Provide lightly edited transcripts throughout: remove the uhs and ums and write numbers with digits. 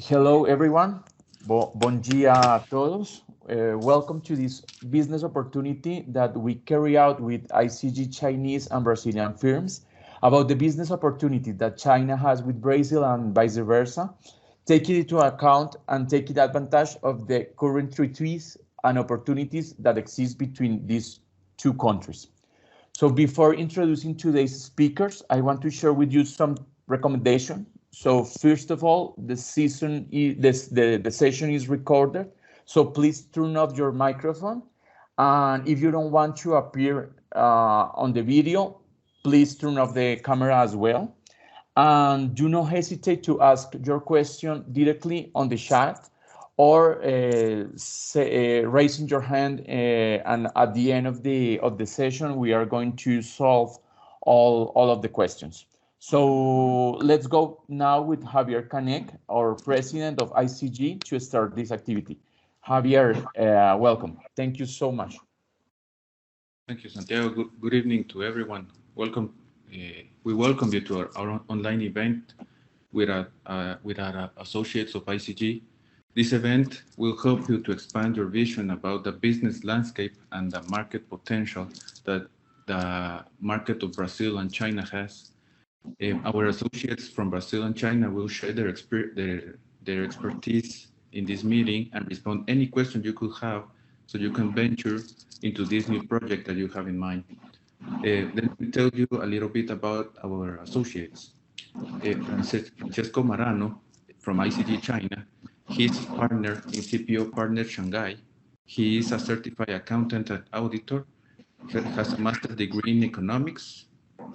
Hello, everyone. Bon dia a todos. Welcome to this business opportunity that we carry out with ICG Chinese and Brazilian firms about the business opportunity that China has with Brazil and vice versa, taking into account and taking advantage of the current treaties and opportunities that exist between these two countries. So before introducing today's speakers, I want to share with you some recommendations. So first of all, the session is recorded, so please turn off your microphone. And if you don't want to appear on the video, please turn off the camera as well. And do not hesitate to ask your question directly on the chat or raising your hand. And at the end of the session, we are going to solve all of the questions. So let's go now with Javier Canek, our president of ICG, to start this activity. Javier, welcome. Thank you so much. Thank you, Santiago. Good evening to everyone. Welcome. We welcome you to our online event with our associates of ICG. This event will help you to expand your vision about the business landscape and the market potential that the market of Brazil and China has. Our associates from Brazil and China will share their expertise in this meeting and respond any question you could have so you can venture into this new project that you have in mind. Let me tell you a little bit about our associates. Francesco Marano from ICG China, he's partner in CPO Partner Shanghai. He is a certified accountant and auditor, has a master's degree in economics,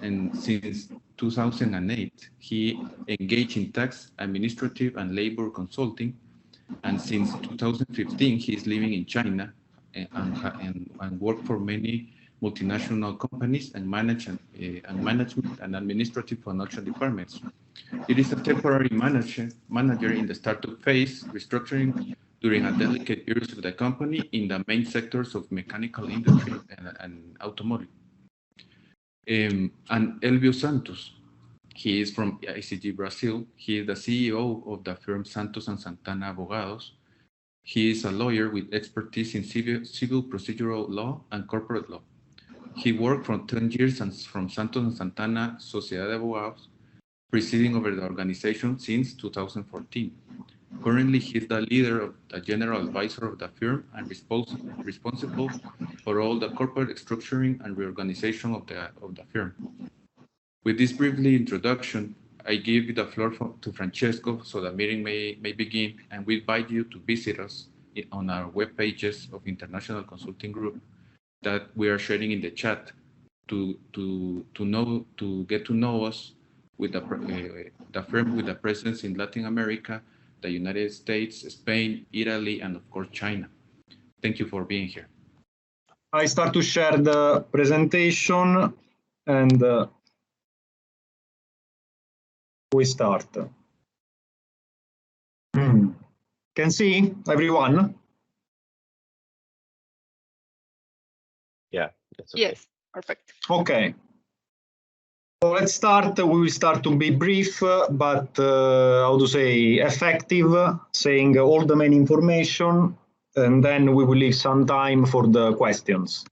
and since 2008, he engaged in tax, administrative, and labor consulting. And since 2015, he is living in China and worked for many multinational companies and management and administrative financial departments. It is a temporary manager in the startup phase, restructuring during a delicate period of the company in the main sectors of mechanical industry and automotive. And Elvio Santos, he is from ICG Brazil. He is the CEO of the firm Santos and Santana Abogados. He is a lawyer with expertise in civil procedural law and corporate law. He worked for 10 years from Santos and Santana Sociedad de Abogados, presiding over the organization since 2014. Currently, he is the leader of the general advisor of the firm and responsible for all the corporate structuring and reorganization of the firm. With this briefly introduction, I give the floor to Francesco so the meeting may begin, and we invite you to visit us on our web pages of International Consulting Group that we are sharing in the chat to get to know us with the firm with a presence in Latin America, the United States, Spain, Italy, and of course, China. Thank you for being here. I start to share the presentation and we start. Can see everyone? Yeah. That's okay. Yes, perfect. Okay. So let's start. We will start to be brief, but how to say, effective, saying all the main information, and then we will leave some time for the questions.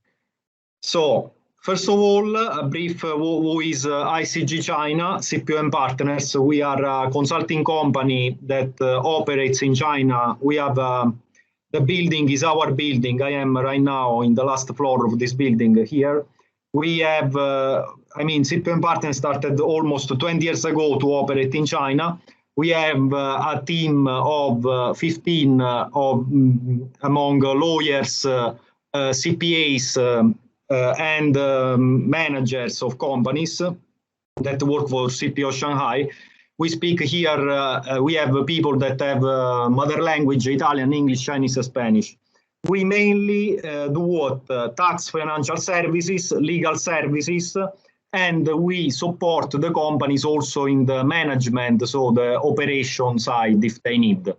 So, first of all, a brief who is ICG China, CPO & Partners. We are a consulting company that operates in China. We have the building is our building. I am right now in the last floor of this building here. We have, CPO & Partners started almost 20 years ago to operate in China. We have a team of 15 among lawyers, CPAs, and managers of companies that work for CPO Shanghai. We speak here, we have people that have mother language, Italian, English, Chinese, Spanish. We mainly do what? Tax, financial services, legal services, and we support the companies also in the management, so the operation side if they need.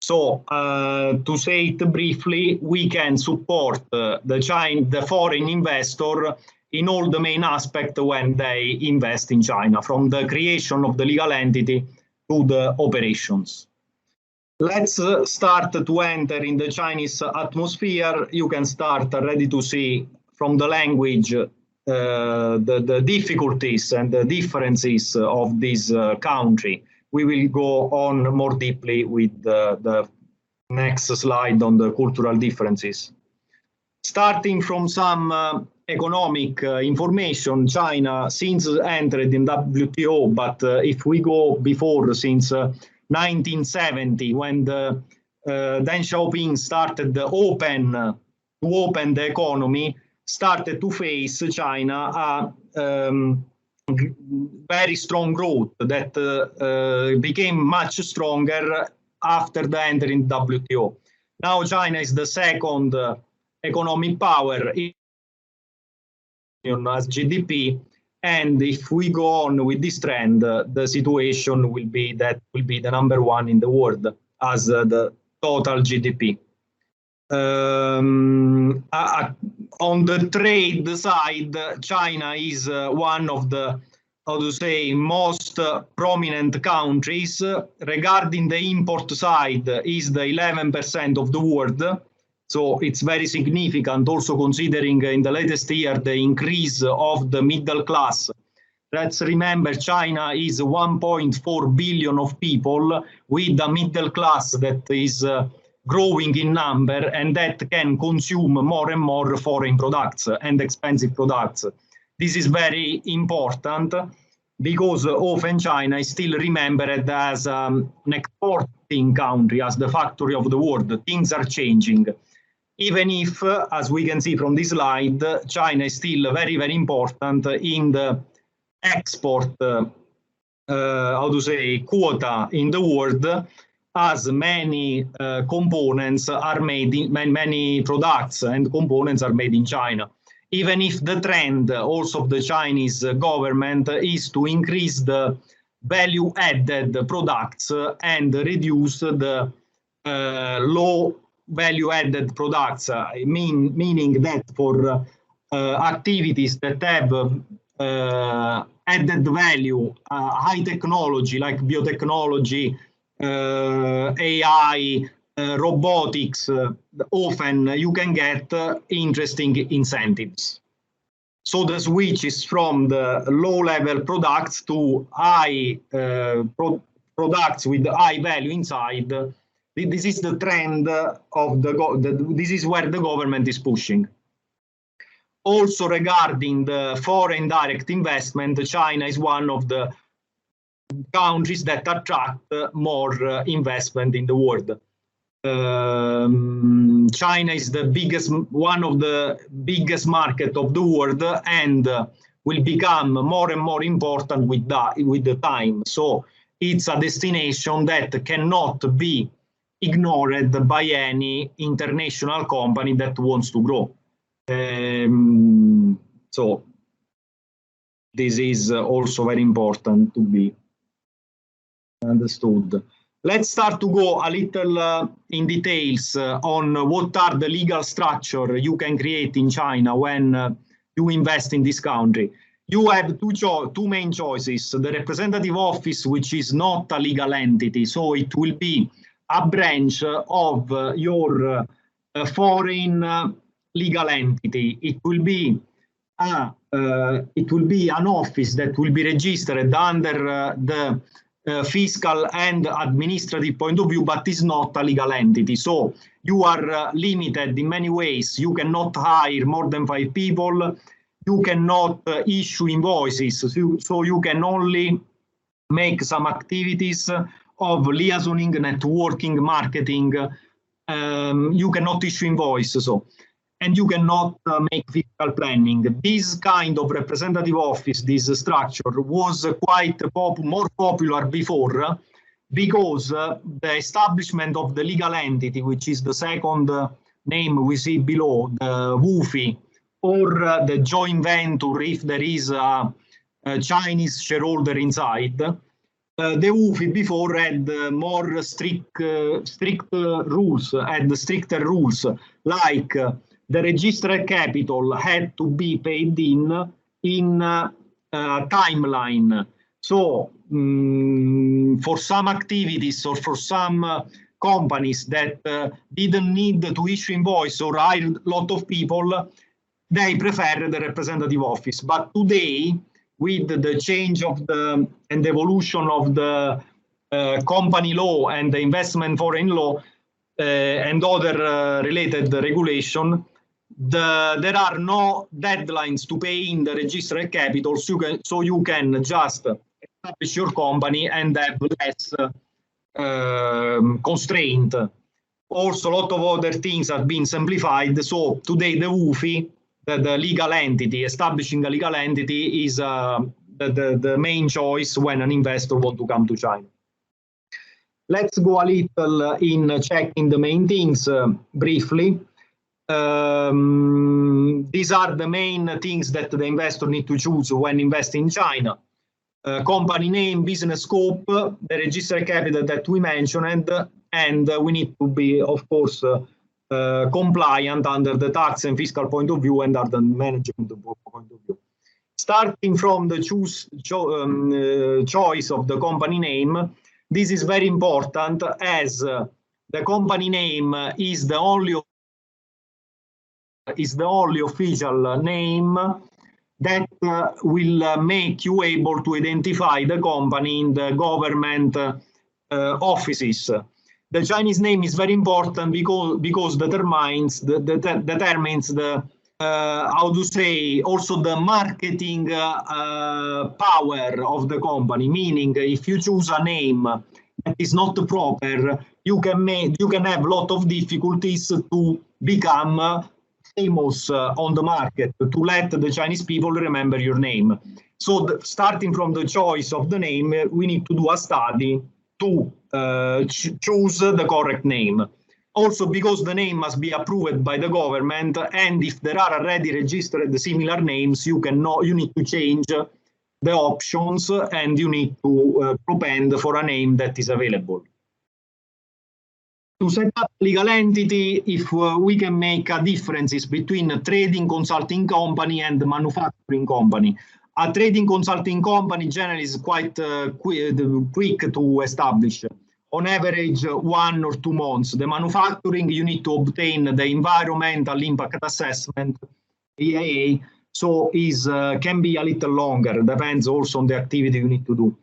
So to say it briefly, we can support the foreign investor in all the main aspects when they invest in China, from the creation of the legal entity to the operations. let's start to enter in the Chinese atmosphere. You can start already to see from the language the difficulties and the differences of this country. We will go on more deeply with the next slide on the cultural differences. Starting from some economic information, China since entered in WTO, but if we go before, since 1970, when the Deng Xiaoping started to open the economy, started to face China a very strong growth that became much stronger after the entry in WTO. Now China is the second economic power as GDP, and if we go on with this trend, the situation will be that will be the #1 in the world as the total GDP. On the trade side, China is one of the, how to say, most prominent countries. Regarding the import side, is the 11% of the world. So it's very significant, also considering in the latest year the increase of the middle class. Let's remember, China is 1.4 billion of people with a middle class that is growing in number and that can consume more and more foreign products and expensive products. This is very important because often China is still remembered as an exporting country, as the factory of the world. Things are changing. Even if, as we can see from this slide, China is still very, very important in the export, how to say, quota in the world, as many components are made in, many products and components are made in China. Even if the trend also of the Chinese government is to increase the value-added products and reduce the low value-added products, meaning that for activities that have added value, high technology like biotechnology, AI, robotics, often you can get interesting incentives. So the switch is from the low-level products to high products with high value inside. This is the trend of this is where the government is pushing. Also regarding the foreign direct investment, China is one of the countries that attract more investment in the world. China is the biggest, one of the biggest market of the world, and will become more and more important with the time. So it's a destination that cannot be ignored by any international company that wants to grow. So this is also very important to be understood. Let's start to go a little in details on what are the legal structure you can create in China when you invest in this country. You have two main choices. The representative office, which is not a legal entity, so it will be a branch of your foreign legal entity. It will be an office that will be registered under the fiscal and administrative point of view, but is not a legal entity. So you are limited in many ways. You cannot hire more than 5 people. You cannot issue invoices. So you can only make some activities of liaisoning, networking, marketing. You cannot issue invoices. And you cannot make fiscal planning. This kind of representative office, this structure, was quite more popular before, because the establishment of the legal entity, which is the second name we see below, the WUFI, or the joint venture, if there is a Chinese shareholder inside. The WUFI before had more strict rules, had stricter rules, like the registered capital had to be paid in timeline. So for some activities or for some companies that didn't need to issue invoice or hire a lot of people, they prefer the representative office. But today, with the change of the and evolution of the company law and the investment foreign law and other related regulation, there are no deadlines to pay in the registered capital, so you can just establish your company and have less constraint. Also, a lot of other things have been simplified. So today the WUFI, the legal entity, establishing a legal entity is the main choice when an investor wants to come to China. Let's go a little in checking the main things briefly. These are the main things that the investor need to choose when investing in China. Company name, business scope, the registered capital that we mentioned, and we need to be, of course, compliant under the tax and fiscal point of view and under the management point of view. Starting from the choice of the company name, this is very important as the company name is the only official name that will make you able to identify the company in the government offices. The Chinese name is very important because determines the how to say, also the marketing power of the company. Meaning, if you choose a name that is not proper, you can have a lot of difficulties to become famous on the market, to let the Chinese people remember your name. So starting from the choice of the name, we need to do a study to choose the correct name. Also because the name must be approved by the government, and if there are already registered similar names, you need to change the options and you need to propend for a name that is available. To set up legal entity, if we can make a differences between a trading consulting company and a manufacturing company. A trading consulting company generally is quite quick to establish. On average, 1 or 2 months. The manufacturing, you need to obtain the environmental impact assessment, EIA, so can be a little longer, depends also on the activity you need to do.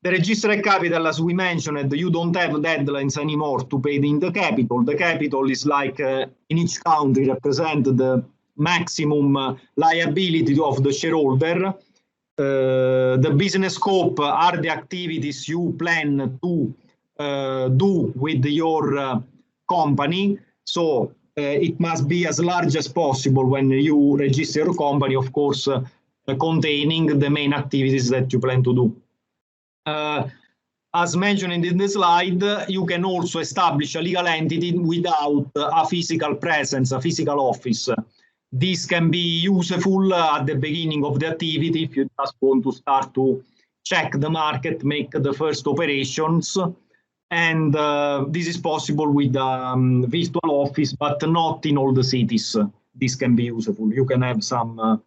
The registered capital, as we mentioned, you don't have deadlines anymore to pay in the capital. The capital is like in each country represent the maximum liability of the shareholder. The business scope are the activities you plan to do with your company. So it must be as large as possible when you register your company, of course, containing the main activities that you plan to do. As mentioned in the slide, you can also establish a legal entity without a physical presence, a physical office. This can be useful at the beginning of the activity if you just want to start to check the market, make the first operations. And this is possible with virtual office, but not in all the cities. This can be useful. You can have some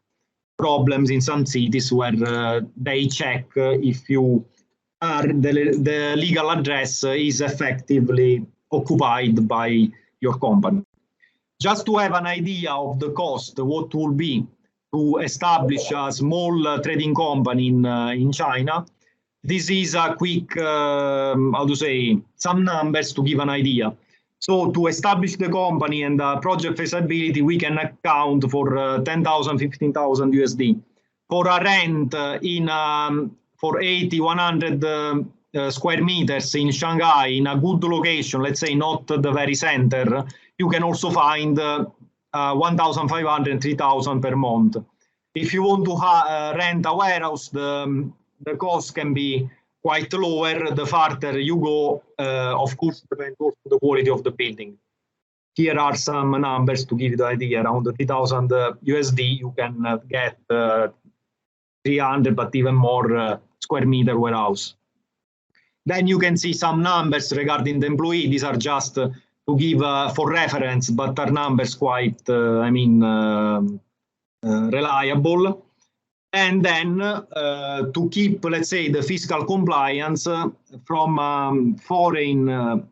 problems in some cities where they check if you are the legal address is effectively occupied by your company. Just to have an idea of the cost, what will be to establish a small trading company in China. This is a quick, how to say, some numbers to give an idea. So to establish the company and project feasibility, we can account for 10,000, 15,000 USD. For a rent for 80, 100 square meters in Shanghai, in a good location, let's say not the very center, you can also find 1,500, 3,000 per month. If you want to rent a warehouse, the cost can be quite lower the farther you go. Of course, depends also on the quality of the building. Here are some numbers to give you the idea. Around 3,000 USD, you can get 300, but even more square meter warehouse. Then you can see some numbers regarding the employee. These are just to give for reference, but are numbers quite, reliable. And then to keep, let's say, the fiscal compliance from foreign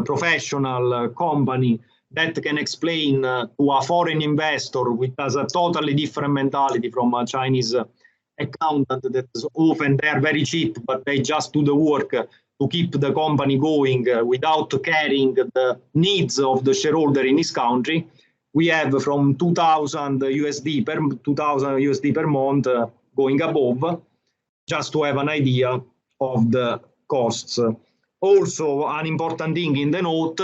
professional company that can explain to a foreign investor which has a totally different mentality from a Chinese accountant that is often they are very cheap, but they just do the work to keep the company going without caring the needs of the shareholder in his country. We have from 2,000 USD per month going above, just to have an idea of the costs. Also, an important thing in the note,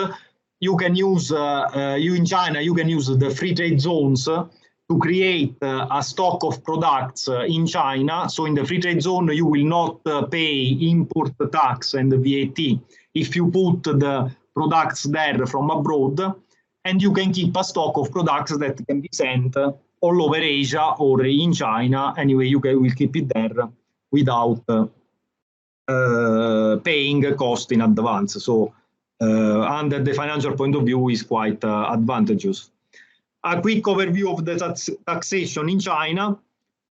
you can use, in China, you can use the free trade zones to create a stock of products in China. So in the free trade zone, you will not pay import tax and VAT if you put the products there from abroad, and you can keep a stock of products that can be sent all over Asia or in China. Anyway, you will keep it there without paying cost in advance. So under the financial point of view is quite advantageous. A quick overview of the taxation in China.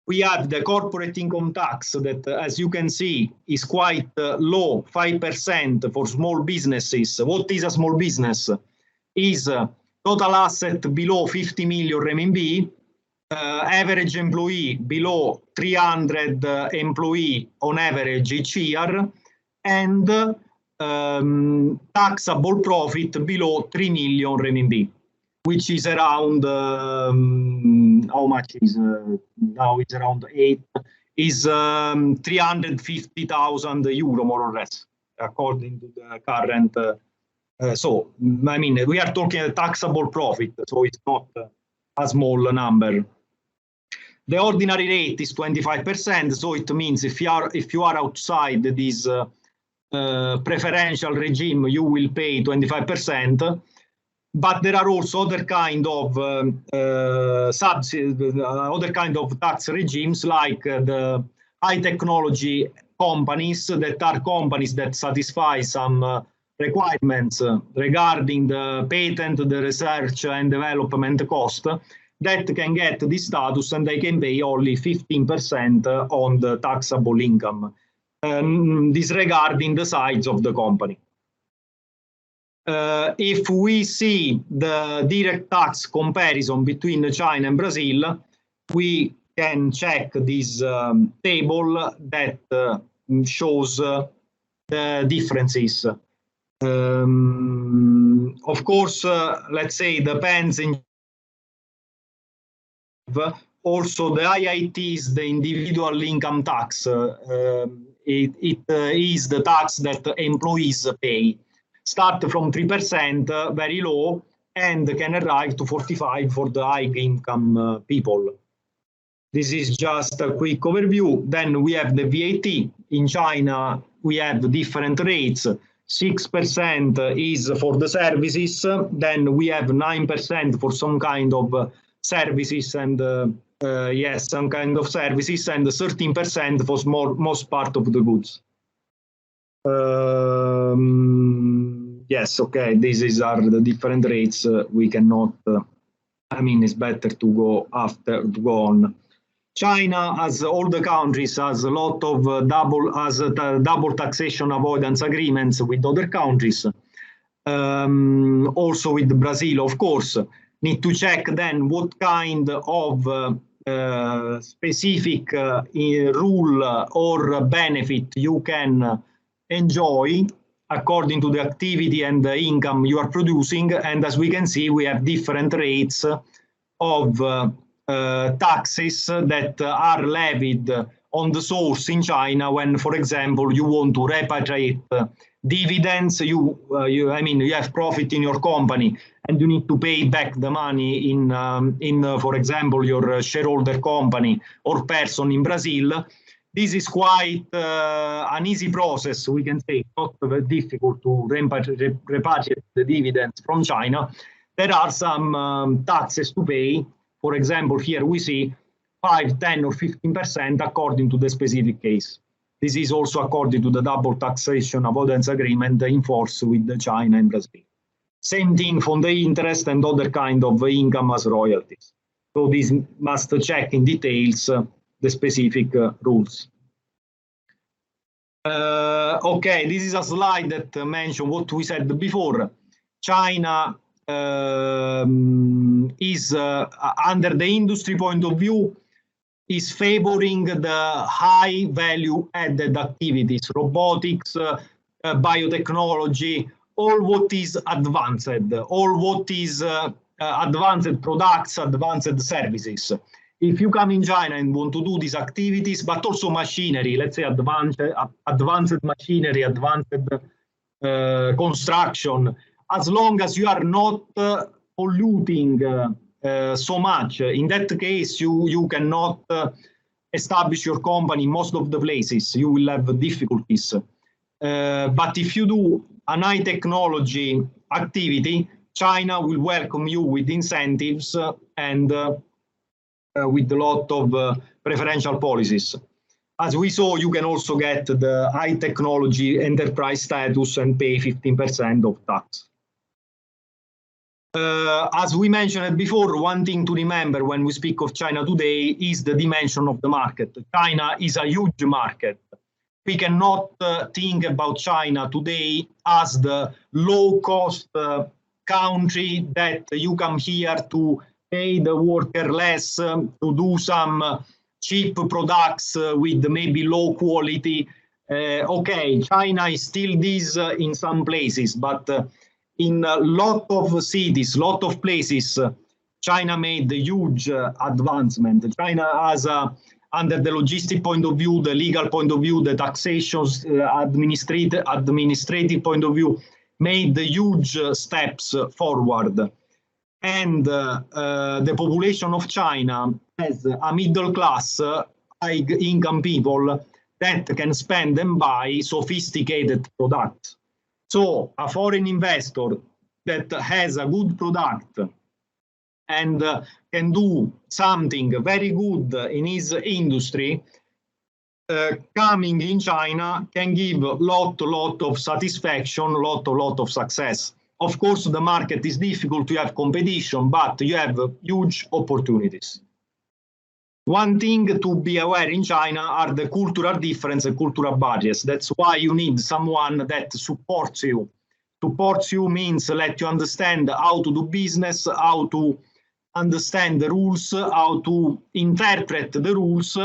We have the corporate income tax that, as you can see, is quite low, 5% for small businesses. What is a small business? Is total asset below 50 million RMB, average employee below 300 employee on average each year, and taxable profit below 3 million RMB, which is around, how much is, now it's around 350,000 euro more or less, according to the current. So, I mean, we are talking a taxable profit, so it's not a small number. The ordinary rate is 25%, so it means if you are outside this preferential regime, you will pay 25%. But there are also other kind of other kind of tax regimes, like the high technology companies, that are companies that satisfy some requirements regarding the patent, the research and development cost, that can get this status, and they can pay only 15% on the taxable income, disregarding the size of the company. If we see the direct tax comparison between China and Brazil, we can check this table that shows the differences. Of course, let's say depends in also the IITs, the individual income tax. It is the tax that employees pay. Start from 3%, very low, and can arrive to 45% for the high income people. This is just a quick overview. Then we have the VAT. In China, we have different rates. 6% is for the services. Then we have 9% for some kind of services and yes, some kind of services, and 13% for most part of the goods. Yes, okay, these are the different rates. We cannot, I mean, it's better to go on. China, as all the countries, has a lot of double taxation avoidance agreements with other countries. Also with Brazil, of course. Need to check then what kind of specific rule or benefit you can enjoy according to the activity and the income you are producing. And as we can see, we have different rates of taxes that are levied on the source in China when, for example, you want to repatriate dividends. You have profit in your company and you need to pay back the money in for example, your shareholder company or person in Brazil. This is quite an easy process, we can say, not very difficult to repatriate the dividends from China. There are some taxes to pay. For example, here we see 5, 10 or 15% according to the specific case. This is also according to the double taxation avoidance agreement in force with China and Brazil. Same thing for the interest and other kind of income as royalties. So this must check in details the specific rules. Okay, this is a slide that mentions what we said before. China is, under the industry point of view, is favoring the high value added activities, robotics, biotechnology, all what is advanced, all what is advanced products, advanced services. If you come in China and want to do these activities, but also machinery, let's say advanced machinery, advanced construction, as long as you are not polluting so much, in that case, you cannot establish your company in most of the places. You will have difficulties. But if you do an high technology activity, China will welcome you with incentives and with a lot of preferential policies. As we saw, you can also get the high technology enterprise status and pay 15% of tax. As we mentioned before, one thing to remember when we speak of China today is the dimension of the market. China is a huge market. We cannot think about China today as the low-cost country that you come here to pay the worker less, to do some cheap products with maybe low quality. Okay, China is still this in some places, but in a lot of cities, lot of places, China made a huge advancement. China has, under the logistic point of view, the legal point of view, the taxation, administrative point of view, made huge steps forward. And the population of China has a middle class, high income people that can spend and buy sophisticated products. So a foreign investor that has a good product and can do something very good in his industry, coming in China can give lot of satisfaction, lot of success. Of course, the market is difficult, you have competition, but you have huge opportunities. One thing to be aware in China are the cultural differences and cultural barriers. That's why you need someone that supports you. Supports you means let you understand how to do business, how to understand the rules, how to interpret the rules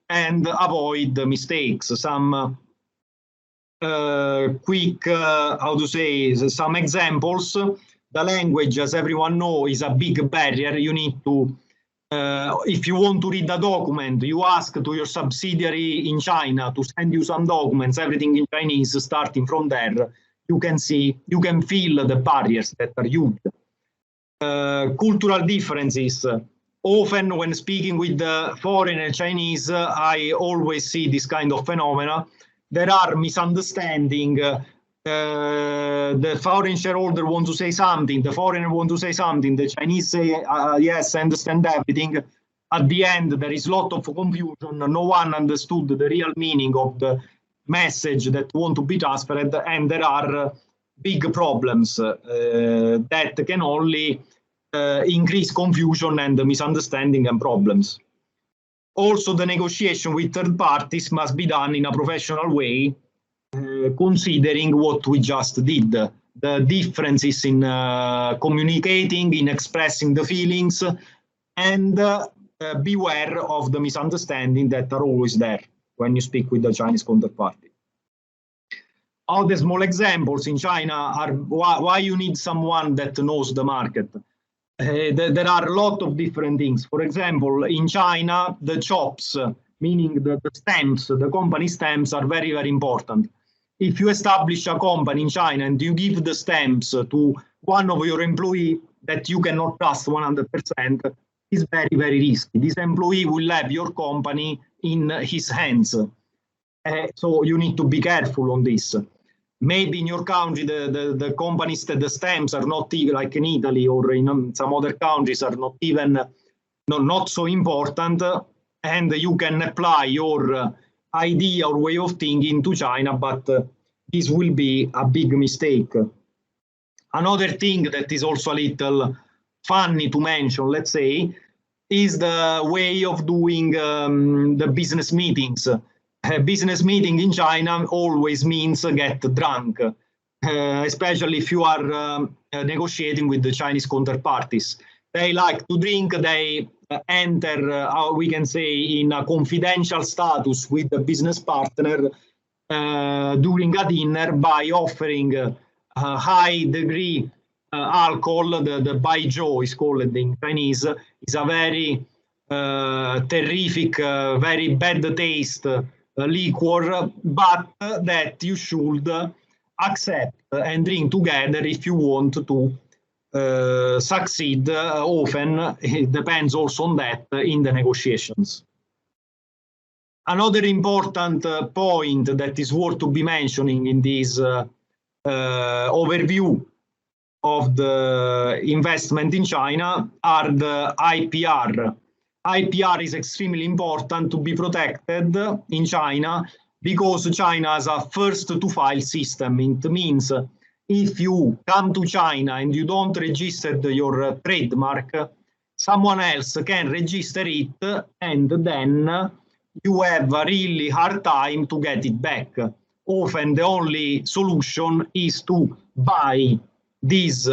and avoid the mistakes. Some quick, some examples. The language, as everyone knows, is a big barrier. You need to, if you want to read a document, you ask to your subsidiary in China to send you some documents, everything in Chinese, starting from there. You can see, you can feel the barriers that are huge. Cultural differences. Often when speaking with the foreign and Chinese, I always see this kind of phenomena. There are misunderstandings. The foreign shareholder wants to say something, the foreigner wants to say something, the Chinese say, yes, I understand everything. At the end, there is a lot of confusion. No one understood the real meaning of the message that want to be transferred, and there are big problems that can only increase confusion and misunderstanding and problems. Also, the negotiation with third parties must be done in a professional way, considering what we just did, the differences in communicating, in expressing the feelings, and beware of the misunderstanding that are always there when you speak with the Chinese counterparty. All the small examples in China are why you need someone that knows the market. There are a lot of different things. For example, in China, the chops, meaning the stamps, the company stamps are very, very important. If you establish a company in China and you give the stamps to one of your employees that you cannot trust 100%, is very, very risky. This employee will have your company in his hands. So you need to be careful on this. Maybe in your country, the companies that the stamps are not even, like in Italy or in some other countries, are not even not so important, and you can apply your idea or way of thinking to China, but this will be a big mistake. Another thing that is also a little funny to mention, let's say, is the way of doing the business meetings. a business meeting in China always means get drunk, especially if you are negotiating with the Chinese counterparties. They like to drink, they enter, we can say, in a confidential status with the business partner during a dinner by offering a high degree alcohol. The Baijiu is called in Chinese. It's a very terrific, very bad taste liquor, but that you should accept and drink together if you want to succeed. Often it depends also on that in the negotiations. Another important point that is worth to be mentioning in this overview of the investment in China are the IPR. IPR is extremely important to be protected in China because China has a first to file system. It means if you come to China and you don't register your trademark, someone else can register it, and then you have a really hard time to get it back. Often the only solution is to buy this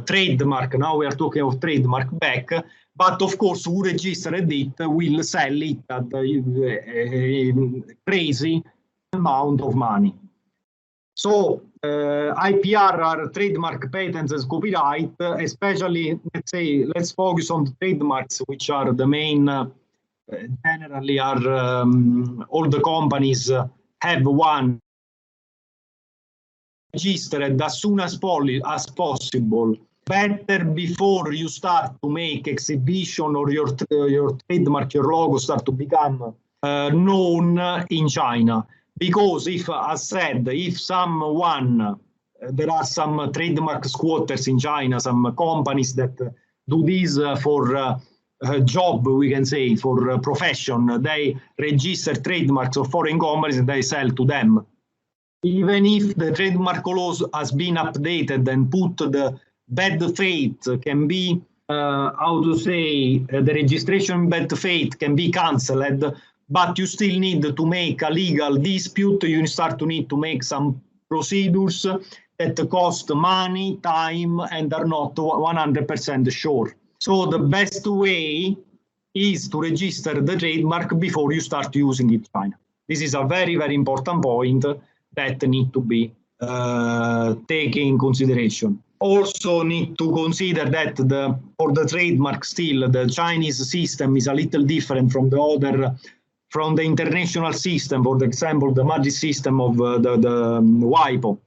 trademark, now we are talking of trademark, back, but of course who registered it will sell it at a crazy amount of money. So IPR are trademark, patents and copyright, especially, let's focus on the trademarks, which are the main, generally are all the companies have one registered as soon as possible. Better before you start to make exhibition or your trademark, your logo start to become known in China. Because if, as said, if someone, there are some trademark squatters in China, some companies that do this for a job, we can say, for a profession, they register trademarks of foreign companies and they sell to them. Even if the trademark laws has been updated and put the bad faith can be, the registration bad faith can be cancelled, but you still need to make a legal dispute. You start to need to make some procedures that cost money, time, and are not 100% sure. So the best way is to register the trademark before you start using it in China. This is a very, very important point that need to be taken in consideration. Also need to consider that for the trademark still, the Chinese system is a little different from the other, from the international system. For example, the MAGIS system of the WIPO.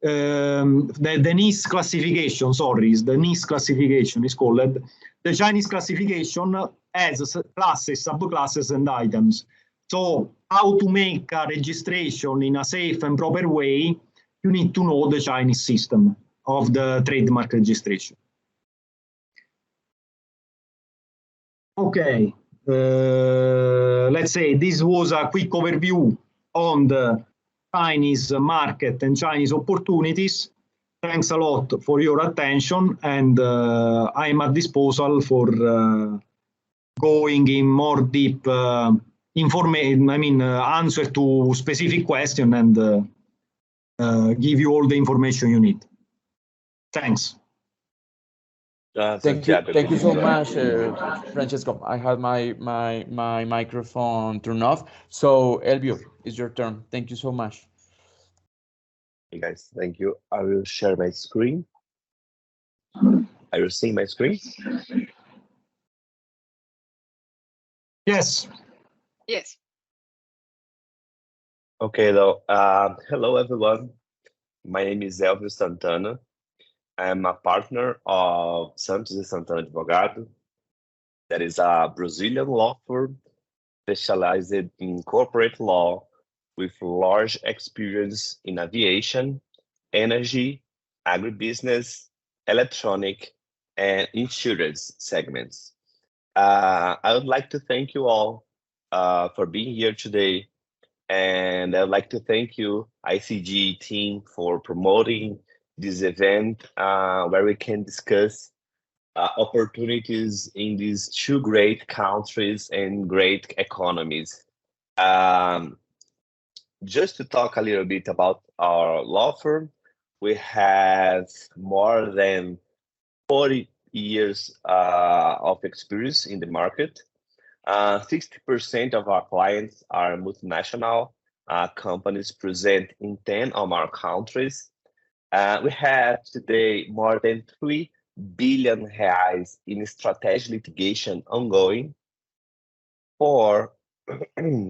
The NIS classification, the NIS classification is called. The Chinese classification has classes, subclasses, and items. So how to make a registration in a safe and proper way, you need to know the Chinese system of the trademark registration. Okay, let's say this was a quick overview on the Chinese market and Chinese opportunities. Thanks a lot for your attention, and I'm at disposal for going in more deep information, answer to specific question and give you all the information you need. Thanks. Thank you so much, Francesco. I had my microphone turned off. So Elvio, it's your turn. Thank you so much. Hey guys, thank you. I will share my screen. Are you seeing my screen? Yes. Yes. Okay, though. Hello, everyone. My name is Elvio Santana. I'm a partner of Santos e Santana Advogado. That is a Brazilian law firm specialized in corporate law with large experience in aviation, energy, agribusiness, electronic, and insurance segments. I would like to thank you all for being here today. And I'd like to thank you, ICG team, for promoting this event where we can discuss opportunities in these two great countries and great economies. Just to talk a little bit about our law firm, we have more than 40 years of experience in the market. 60% of our clients are multinational companies present in 10 of our countries. We have today more than 3 billion reais in strategic litigation ongoing. 4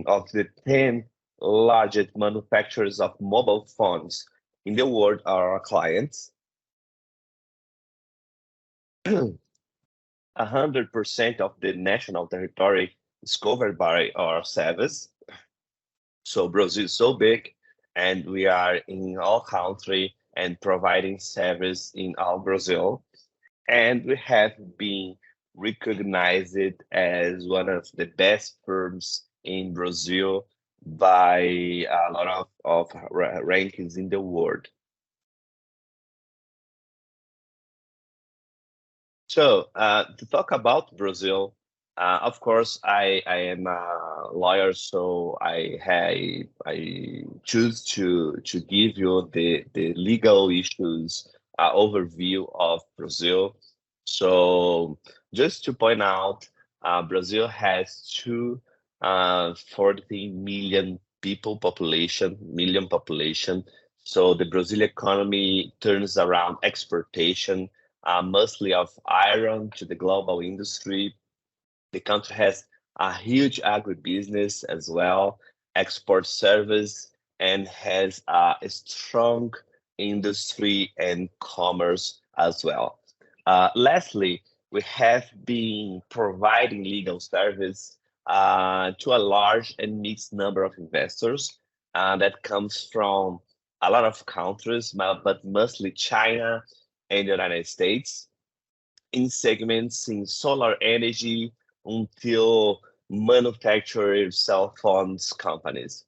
of the 10 largest manufacturers of mobile phones in the world are our clients. 100% of the national territory is covered by our service. So Brazil is so big, and we are in all country and providing service in all Brazil. And we have been recognized as one of the best firms in Brazil by a lot of rankings in the world. So to talk about Brazil, of course, I am a lawyer, so I choose to give you the legal issues overview of Brazil. So just to point out, Brazil has 240 million population. So the Brazilian economy turns around exportation, mostly of iron to the global industry. The country has a huge agribusiness as well, export service, and has a strong industry and commerce as well. Lastly, we have been providing legal service to a large and mixed number of investors that comes from a lot of countries, but mostly China and the United States, in segments in solar energy until manufacturer cell phones companies.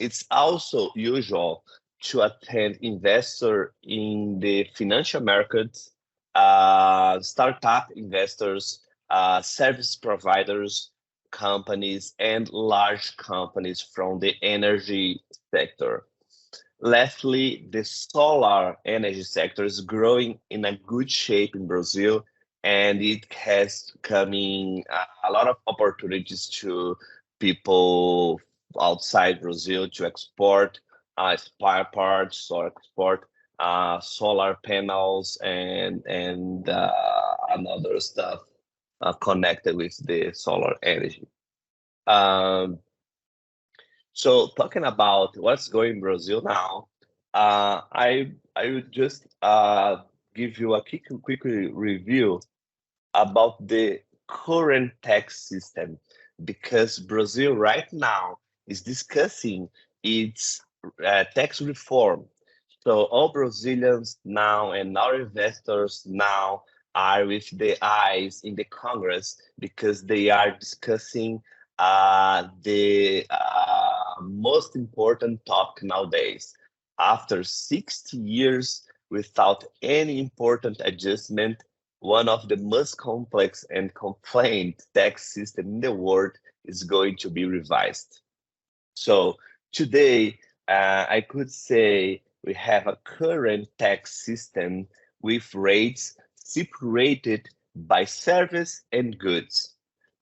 It's also usual to attend investor in the financial markets, startup investors, service providers, companies, and large companies from the energy sector. Lastly, the solar energy sector is growing in a good shape in Brazil, and it has coming a lot of opportunities to people outside Brazil to export spare parts or export solar panels and other stuff connected with the solar energy. So talking about what's going in Brazil now, I would just give you a quick review about the current tax system, because Brazil right now is discussing its tax reform. So all Brazilians now and our investors now are with their eyes in the Congress, because they are discussing the most important topic nowadays. After 60 years without any important adjustment, one of the most complex and complained tax system in the world is going to be revised. So today, I could say we have a current tax system with rates separated by service and goods.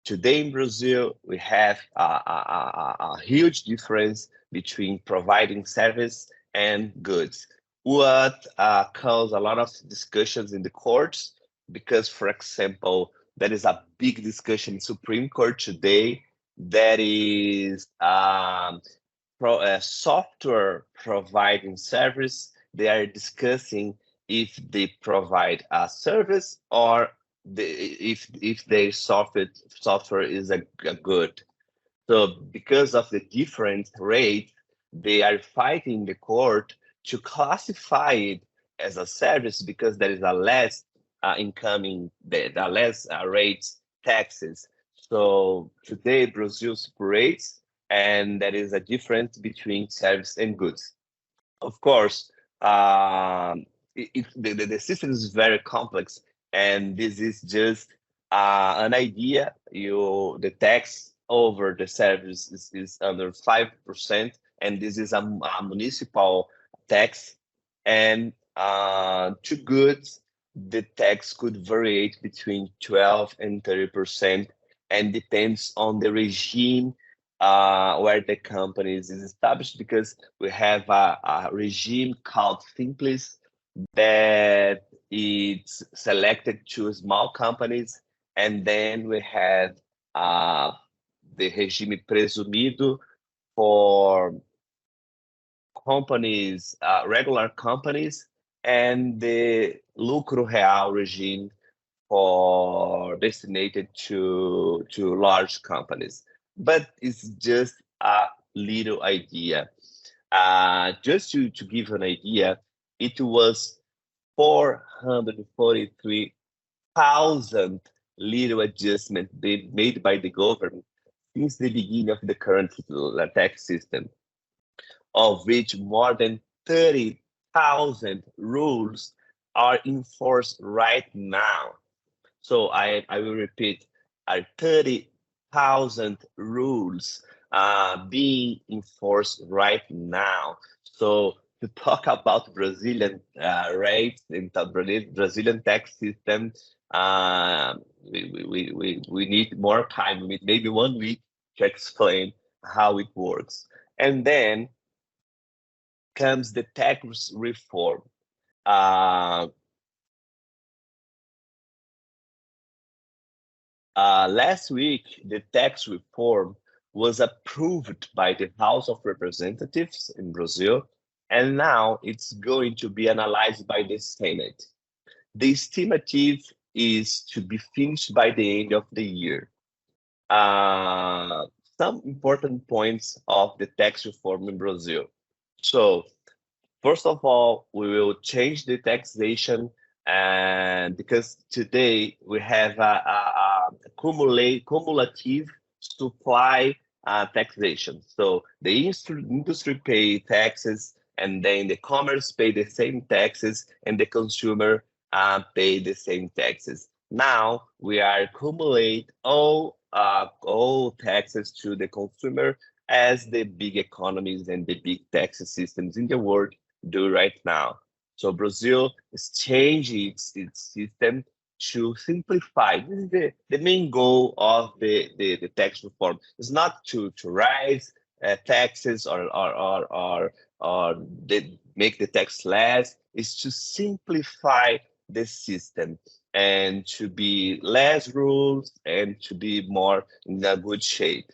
Today in Brazil, we have a huge difference between providing service and goods, what caused a lot of discussions in the courts, because, for example, there is a big discussion in Supreme Court today that is software providing service. They are discussing if they provide a service or if their software is a good. So because of the different rate, they are fighting the court to classify it as a service, because there is a less incoming, the less rates taxes. So today Brazil separates, and there is a difference between service and goods. Of course, the system is very complex, and this is just an idea. The tax over the service is under 5%, and this is a municipal tax. And to goods, the tax could vary between 12 and 30%, and depends on the regime where the company is established, because we have a regime called Simples that it's selected to small companies, and then we have the regime presumido for companies, regular companies, and the lucro real regime for designated to large companies. But it's just a little idea. Just to give an idea, it was 443,000 little adjustments made by the government since the beginning of the current tax system, of which more than 30,000 rules are enforced right now. So I will repeat, are 30,000 rules being enforced right now. So to talk about Brazilian rates and the Brazilian tax system, we need more time, maybe 1 week, to explain how it works. And then comes the tax reform. Last week, the tax reform was approved by the House of Representatives in Brazil, and now it's going to be analyzed by the Senate. The estimative is to be finished by the end of the year. Some important points of the tax reform in Brazil. So, first of all, we will change the taxation, and because today we have a cumulative supply taxation. So the industry pay taxes, and then the commerce pay the same taxes, and the consumer pay the same taxes. Now we are accumulate all taxes to the consumer, as the big economies and the big tax systems in the world do right now. So Brazil is changing its system to simplify. This is the main goal of the tax reform. It's not to rise taxes or make the tax less. It's to simplify the system and to be less rules and to be more in a good shape.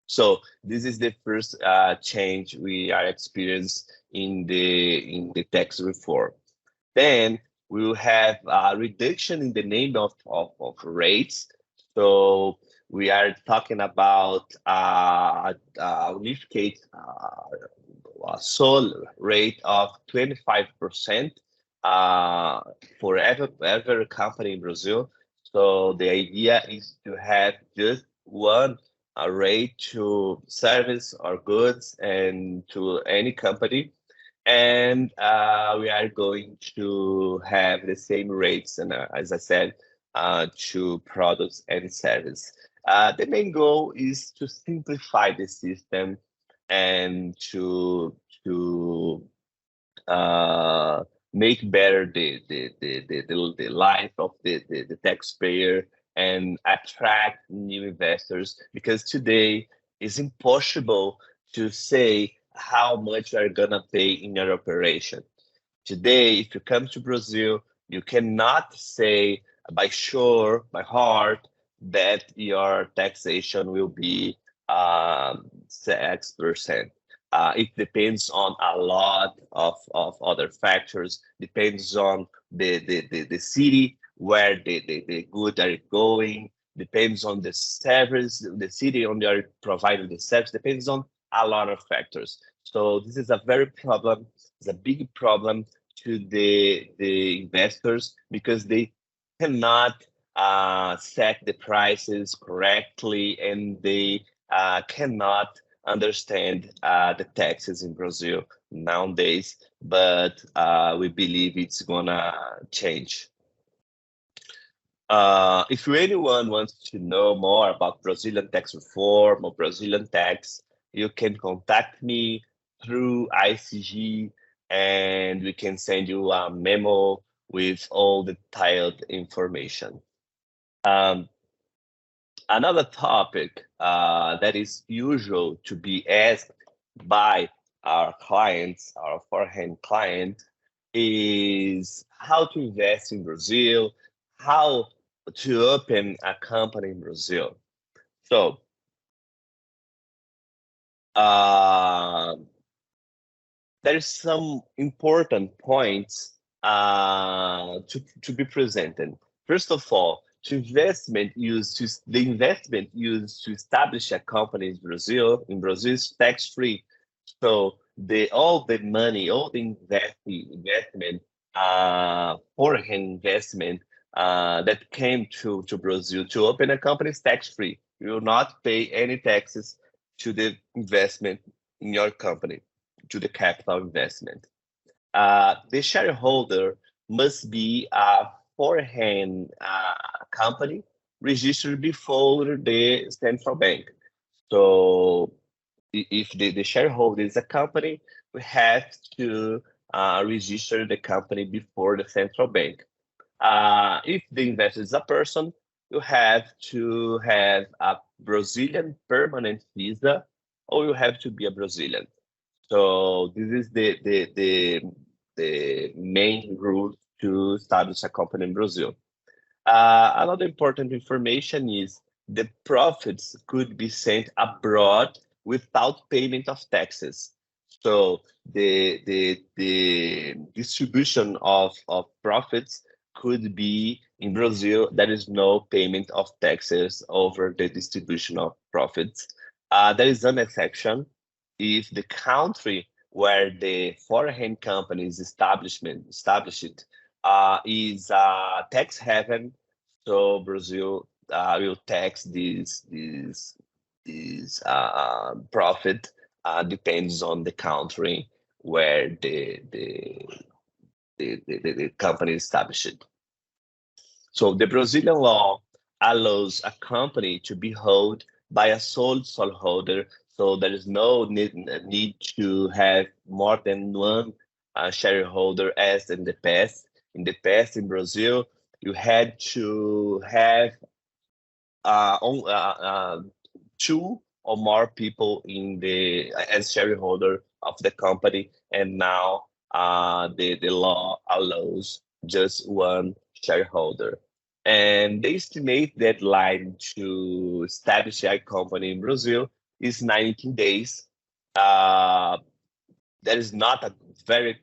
So this is the first change we are experiencing in the tax reform. Then we will have a reduction in the name of rates. So we are talking about unificate sole rate of 25% for every company in Brazil. So the idea is to have just one rate to service or goods and to any company, and we are going to have the same rates, and as I said, to products and service. The main goal is to simplify the system and to make better the life of the taxpayer and attract new investors, because today it's impossible to say how much you are gonna pay in your operation. Today, if you come to Brazil, you cannot say by heart that your taxation will be 6%. It depends on a lot of other factors. Depends on the city where the goods are going. Depends on the service, the city on they are providing the service. Depends on a lot of factors. So this is a very problem. It's a big problem to the investors, because they cannot set the prices correctly, and they cannot understand the taxes in Brazil nowadays, but we believe it's gonna change. If anyone wants to know more about Brazilian tax reform or Brazilian tax, you can contact me through ICG, and we can send you a memo with all detailed information. Another topic that is usual to be asked by our clients, our foreign client, is how to invest in Brazil, how to open a company in Brazil. So, there is some important points to be presented. First of all, the investment used to establish a company in Brazil is tax-free. So all the money, all the investment, foreign investment that came to Brazil to open a company is tax-free. You will not pay any taxes to the investment in your company, to the capital investment. The shareholder must be a foreign company registered before the central bank. So if the shareholder is a company, we have to register the company before the central bank. If the investor is a person, you have to have a Brazilian permanent visa, or you have to be a Brazilian. So this is the main rule to establish a company in Brazil. Another important information is the profits could be sent abroad without payment of taxes. So the distribution of profits could be in Brazil. There is no payment of taxes over the distribution of profits. There is an exception if the country where the foreign company is established is a tax haven. So Brazil will tax these profit. Depends on the country where the company is established. So the Brazilian law allows a company to be held by a sole holder. So there is no need to have more than one shareholder as in the past. In the past in Brazil, you had to have two or more people as shareholder of the company, and now the law allows just one shareholder. And the estimated deadline to establish a company in Brazil is 19 days. That is not a very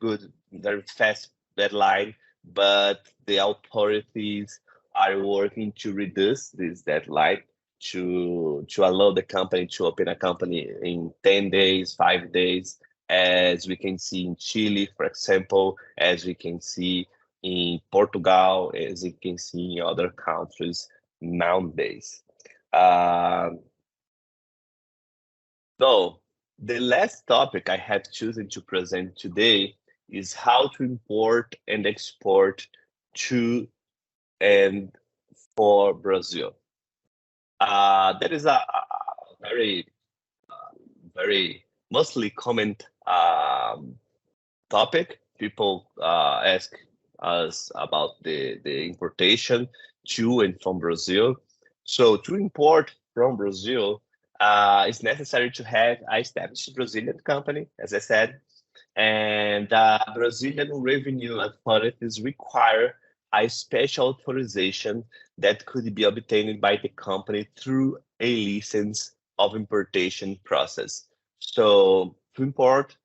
fast deadline, but the authorities are working to reduce this deadline to allow the company to open a company in 10 days, 5 days, as we can see in Chile, for example, as we can see in Portugal, as you can see in other countries nowadays. So the last topic I have chosen to present today is how to import and export to and for Brazil. That is a very mostly common topic. People ask us about the importation to and from Brazil. So to import from Brazil, it's necessary to have an established Brazilian company, as I said, and Brazilian revenue authorities require a special authorization that could be obtained by the company through a license of importation process. So to import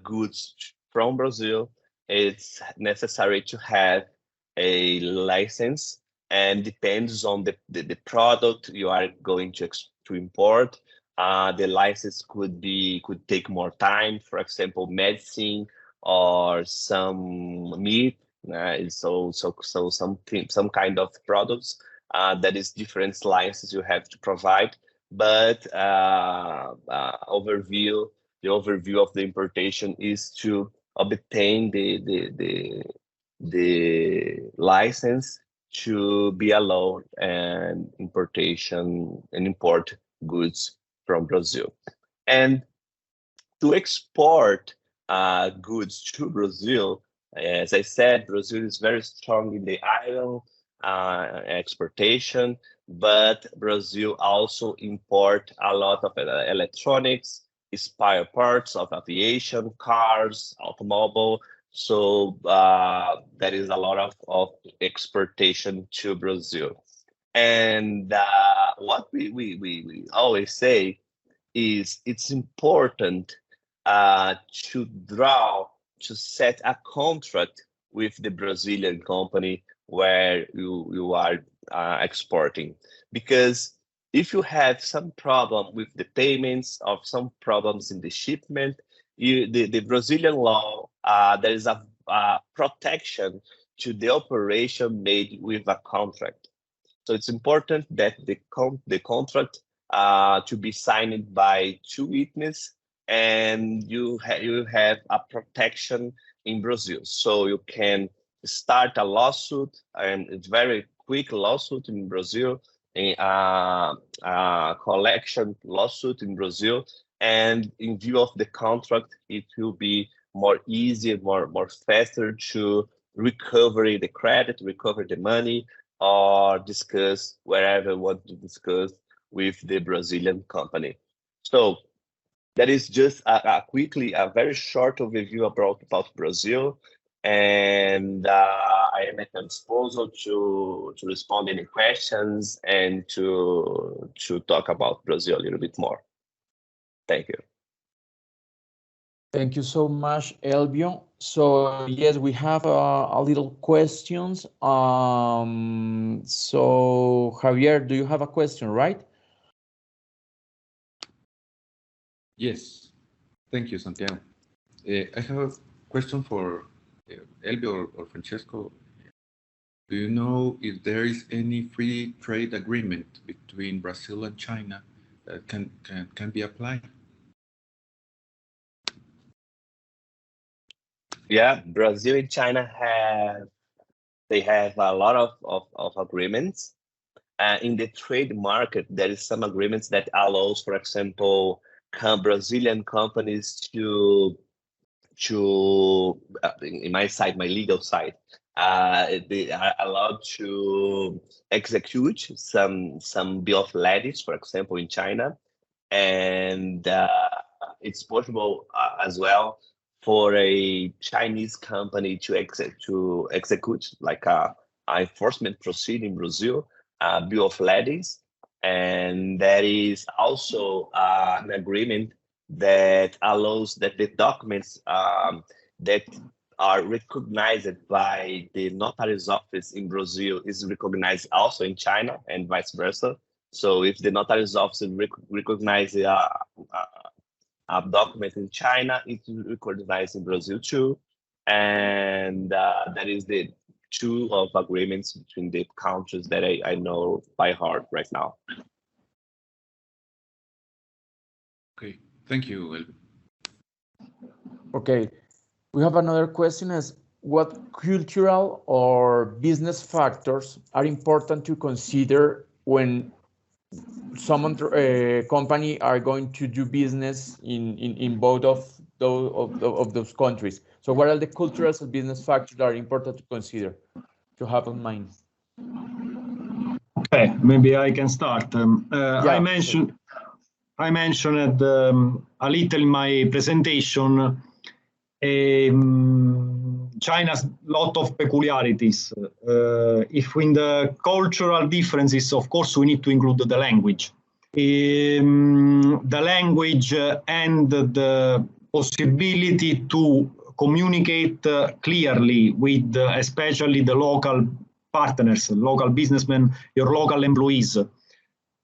goods from Brazil, it's necessary to have a license, and depends on the product you are going to import. The license could take more time. For example, medicine or some meat. So some kind of products that is different licenses you have to provide. But the overview of the importation is to obtain the license to be allowed and importation and import goods from Brazil. And to export goods to Brazil, as I said, Brazil is very strong in the iron exportation, but Brazil also import a lot of electronics, spare parts of aviation, cars, automobile. So there is a lot of exportation to Brazil. And what we always say is it's important to set a contract with the Brazilian company where you are exporting, because if you have some problem with the payments or some problems in the shipment, the Brazilian law, there is a protection to the operation made with a contract. So it's important that the contract to be signed by two witnesses, and you have a protection in Brazil. So you can start a lawsuit, and it's very quick lawsuit in Brazil, a collection lawsuit in Brazil, and in view of the contract, it will be more easy, more faster to recover the credit, recover the money, or discuss wherever you want to discuss with the Brazilian company. So that is just a very short overview about Brazil, and I am at your disposal to respond any questions and to talk about Brazil a little bit more. Thank you. Thank you so much, Elvio. So yes, we have a little questions. So Javier, do you have a question, right? Yes, thank you, Santiago. I have a question for Elvio or Francesco. Do you know if there is any free trade agreement between Brazil and China that can be applied? Yeah, Brazil and China have a lot of agreements. In the trade market, there is some agreements that allows, for example, Brazilian companies to in my side, my legal side, they are allowed to execute some bill of lading, for example, in China, and it's possible as well for a Chinese company to execute like a enforcement proceeding in Brazil, bill of lading, and there is also an agreement that allows that the documents that are recognized by the notary's office in Brazil is recognized also in China and vice versa. So if the notary's office recognizes a document in China, it's recognized in Brazil too. And that is the two of agreements between the countries that I know by heart right now. Okay, thank you, Elvio. Okay, we have another question is, what cultural or business factors are important to consider when some company are going to do business in both of those countries? So what are the cultural and business factors that are important to consider, to have in mind? Okay, maybe I can start. Yeah, I mentioned a little in my presentation. China's lot of peculiarities. If in the cultural differences, of course, we need to include the language. The language and the possibility to communicate clearly with especially the local partners, local businessmen, your local employees.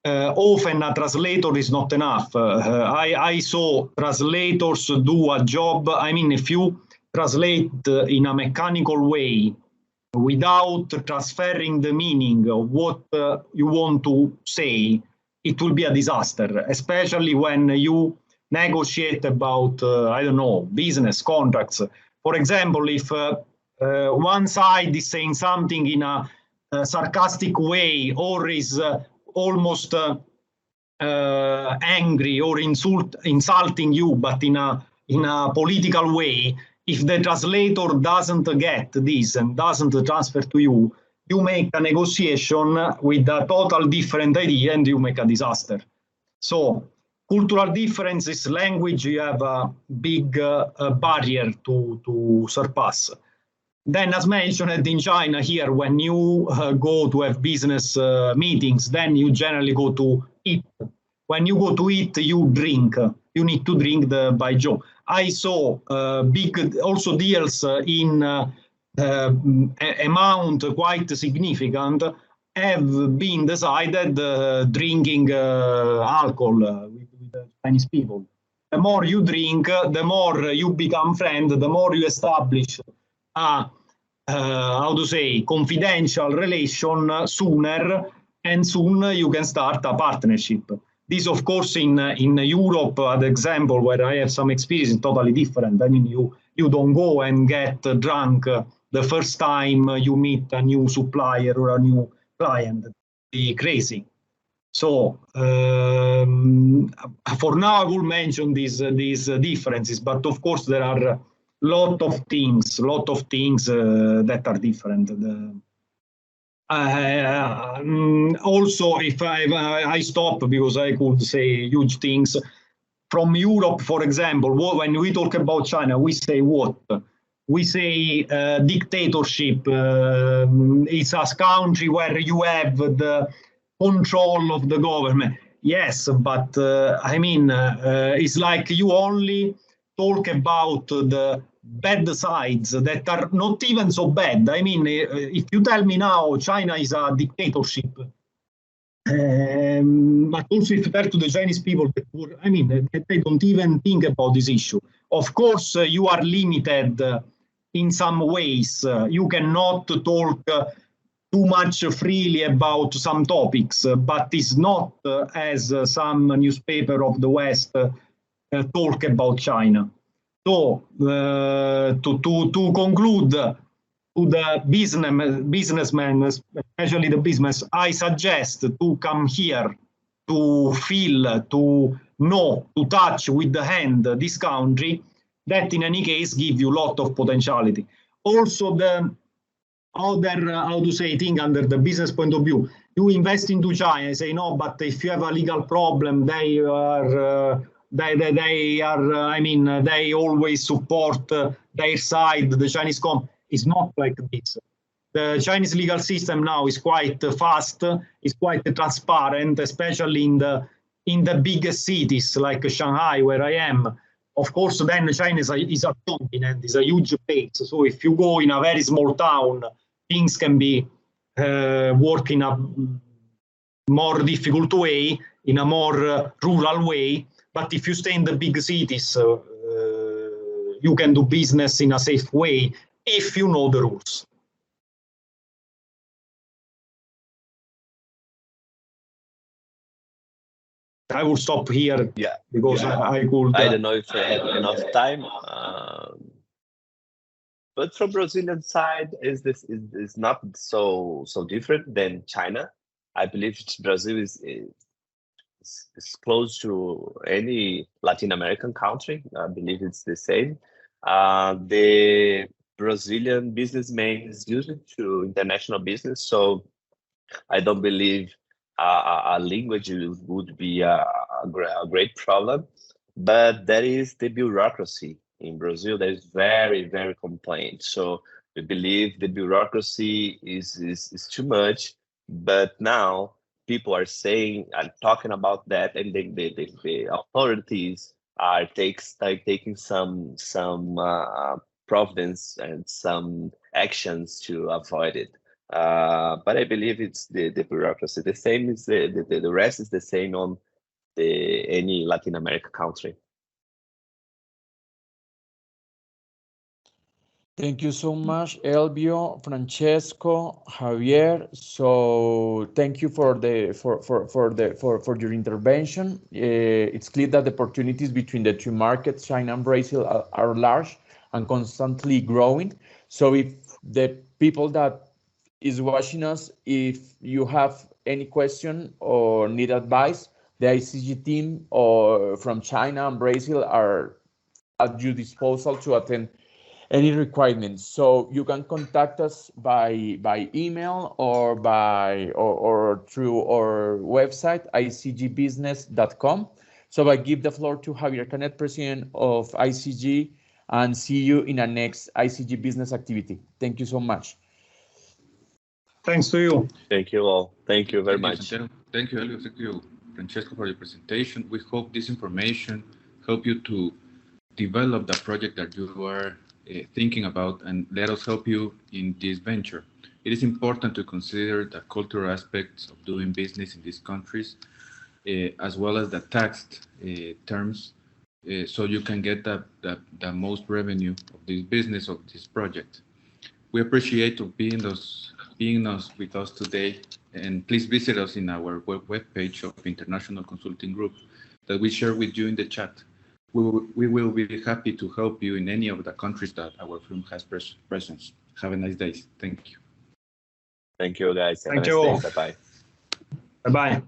Often a translator is not enough. I saw translators do a job. I mean, if you translate in a mechanical way without transferring the meaning of what you want to say, it will be a disaster, especially when you negotiate about, I don't know, business contracts. For example, if one side is saying something in a sarcastic way or is almost angry or insulting you, but in a political way, if the translator doesn't get this and doesn't transfer to you, you make a negotiation with a total different idea and you make a disaster. So cultural differences, language, you have a big barrier to surpass. Then, as mentioned, in China here, when you go to have business meetings, then you generally go to eat. When you go to eat, you drink. You need to drink the baijiu. I saw big also deals in amount quite significant have been decided drinking alcohol with the Chinese people. The more you drink, the more you become friend, the more you establish a how to say, confidential relation sooner, and soon you can start a partnership. This, of course, in Europe, the example where I have some experience is totally different. I mean, you don't go and get drunk the first time you meet a new supplier or a new client. Be crazy. So for now, I will mention these differences, but of course there are lot of things that are different. Also, if I stop because I could say huge things from Europe, for example. When we talk about China, we say what? We say dictatorship. It's a country where you have the control of the government. Yes, but I mean, it's like you only talk about the bad sides that are not even so bad. I mean, if you tell me now China is a dictatorship, but also if you tell to the Chinese people, I mean, they don't even think about this issue. Of course, you are limited in some ways. You cannot talk too much freely about some topics, but it's not as some newspaper of the West talk about China. So to conclude, to the businessmen, especially the business, I suggest to come here to feel, to know, to touch with the hand this country, that in any case give you a lot of potentiality. Also the other, how to say, thing under the business point of view, you invest into China, say no, but if you have a legal problem, they are, I mean, they always support their side, the Chinese company. It's not like this. The Chinese legal system now is quite fast, is quite transparent, especially in the biggest cities like Shanghai, where I am. Of course, then China is a continent, is a huge place. So if you go in a very small town, things can be work in a more difficult way, in a more rural way. But if you stay in the big cities, you can do business in a safe way if you know the rules. I will stop here. Yeah, because I could. I don't know if I have enough time, but from Brazilian side, is not so different than China. I believe Brazil is close to any Latin American country. I believe it's the same. The Brazilian businessman is used to international business, so I don't believe a language would be a great problem. But there is the bureaucracy in Brazil that is very, very complained. So we believe the bureaucracy is too much. But now people are saying and talking about that, and the authorities are taking some providence and some actions to avoid it. But I believe it's the bureaucracy. The same is the rest is the same on any Latin American country. Thank you so much, Elvio, Francesco, Javier. So thank you for your intervention. It's clear that the opportunities between the two markets, China and Brazil, are large and constantly growing. So if the people that is watching us, if you have any question or need advice, the ICG team or from China and Brazil are at your disposal to attend any requirements. So you can contact us by email or or through our website, icgbusiness.com. So I give the floor to Javier Canet, President of ICG, and see you in our next ICG business activity. Thank you so much. Thanks to you. Thank you all. Thank you very much. Santiago. Thank you, Elio. Thank you, Francesco, for your presentation. We hope this information help you to develop the project that you are thinking about, and let us help you in this venture. It is important to consider the cultural aspects of doing business in these countries, as well as the tax terms, so you can get the most revenue of this business, of this project. We appreciate you being with us today, and please visit us in our webpage of International Consulting Group that we share with you in the chat. We will be happy to help you in any of the countries that our firm has presence. Have a nice day. Thank you. Thank you, guys. Have Thank a you. nice day. Bye-bye. Bye-bye.